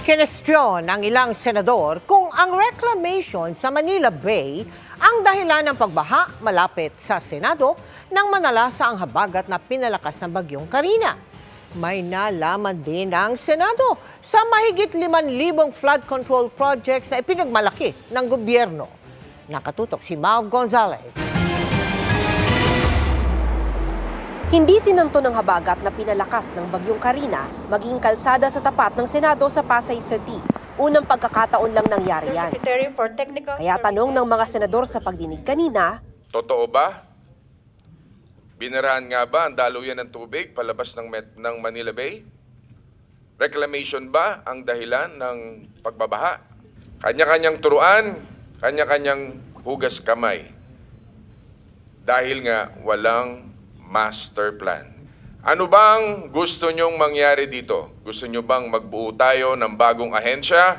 Kinestyon ng ilang senador kung ang reclamation sa Manila Bay ang dahilan ng pagbaha malapit sa Senado nang manalasa ang habagat na pinalakas ng bagyong Karina. May nalaman din ang Senado sa mahigit 5,000 flood control projects na ipinagmalaki ng gobyerno. Nakatutok si Mav Gonzalez. Hindi sinanto ng habagat na pinalakas ng bagyong Karina maging kalsada sa tapat ng Senado sa Pasay City. Unang pagkakataon lang nangyari yan. Kaya tanong ng mga senador sa pagdinig kanina, totoo ba? Binarahan nga ba ang daluyan ng tubig palabas ng Manila Bay? Reclamation ba ang dahilan ng pagbabaha? Kanya-kanyang turuan, kanya-kanyang hugas kamay. Dahil nga walang master plan. Ano bang gusto nyong mangyari dito? Gusto nyo bang magbuo tayo ng bagong ahensya?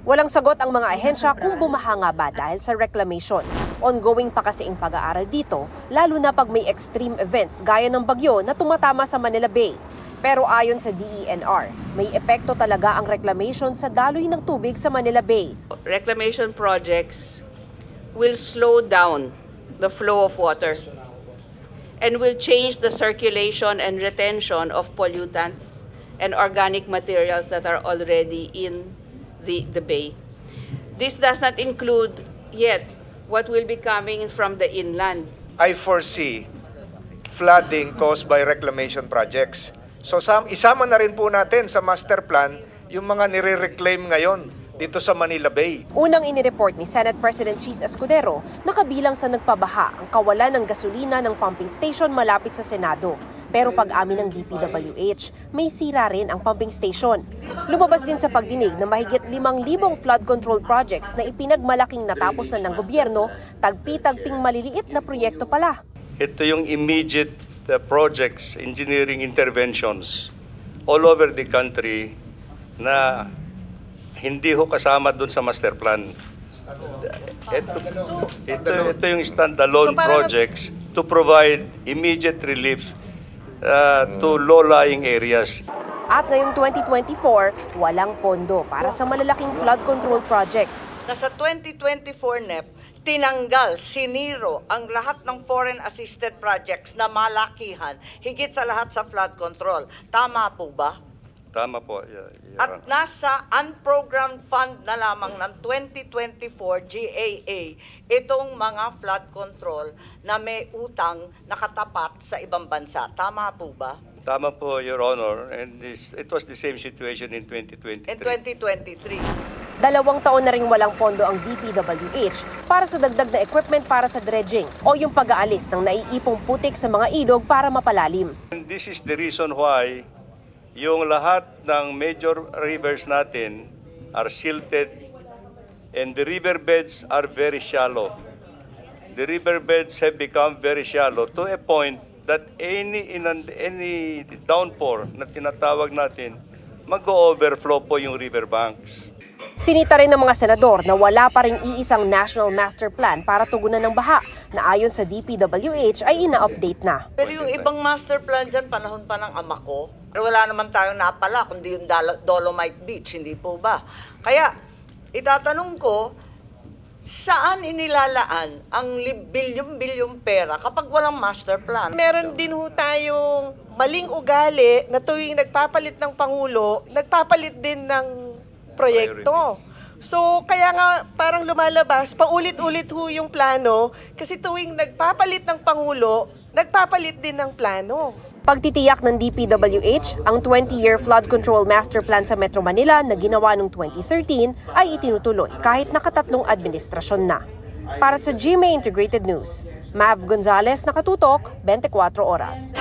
Walang sagot ang mga ahensya kung bumaha nga ba dahil sa reclamation. Ongoing pa kasi ang pag-aaral dito, lalo na pag may extreme events gaya ng bagyo na tumatama sa Manila Bay. Pero ayon sa DENR, may epekto talaga ang reclamation sa daloy ng tubig sa Manila Bay. Reclamation projects will slow down the flow of water and will change the circulation and retention of pollutants and organic materials that are already in the bay. This does not include yet what will be coming from the inland. I foresee flooding caused by reclamation projects. So isama na rin po natin sa master plan yung mga nire-reclaim ngayon dito sa Manila Bay. Unang inireport ni Senate President Cheese Escudero na kabilang sa nagpabaha ang kawalan ng gasolina ng pumping station malapit sa Senado. Pero pag-amin ng DPWH, may sira rin ang pumping station. Lumabas din sa pagdinig na mahigit 5,000 flood control projects na ipinagmalaking natapos na ng gobyerno, tagpi-tagping maliliit na proyekto pala. Ito yung immediate projects, engineering interventions all over the country na hindi ho kasama doon sa master plan. Ito yung standalone projects to provide immediate relief to low-lying areas. At ngayong 2024, walang pondo para sa malalaking flood control projects. Sa 2024 NEP, tinanggal, siniro ang lahat ng foreign assisted projects na malakihan, higit sa lahat sa flood control. Tama po ba? Tama po. At nasa unprogrammed fund na lamang ng 2024 GAA itong mga flood control na may utang nakatapat sa ibang bansa. Tama po ba? Tama po, Your Honor. And it was the same situation in 2023. In 2023. 2 taon na rin walang pondo ang DPWH para sa dagdag na equipment para sa dredging o yung pag-aalis ng naiipong putik sa mga ilog para mapalalim. And this is the reason why yung lahat ng major rivers natin are silted and the riverbeds are very shallow. The riverbeds have become very shallow to a point that any downpour na tinatawag natin, mag-overflow po yung riverbanks. Sinita rin ng mga senador na wala pa ring iisang National Master Plan para tugunan ng baha na ayon sa DPWH ay ina-update na. Pero yung ibang master plan dyan, panahon pa ng ama ko, pero wala naman tayong napala kundi yung Dolomite Beach, hindi po ba? Kaya itatanong ko, saan inilalaan ang bilyong-bilyong pera kapag walang master plan? Meron din ho tayong maling ugali na tuwing nagpapalit ng Pangulo, nagpapalit din ng proyekto. So, kaya nga parang lumalabas, paulit-ulit ho yung plano kasi tuwing nagpapalit ng Pangulo, nagpapalit din ng plano. Pagtitiyak ng DPWH, ang 20-year flood control master plan sa Metro Manila na ginawa noong 2013 ay itinutuloy kahit nakatatlong administrasyon na. Para sa GMA Integrated News, Mav Gonzalez, nakatutok, 24 oras.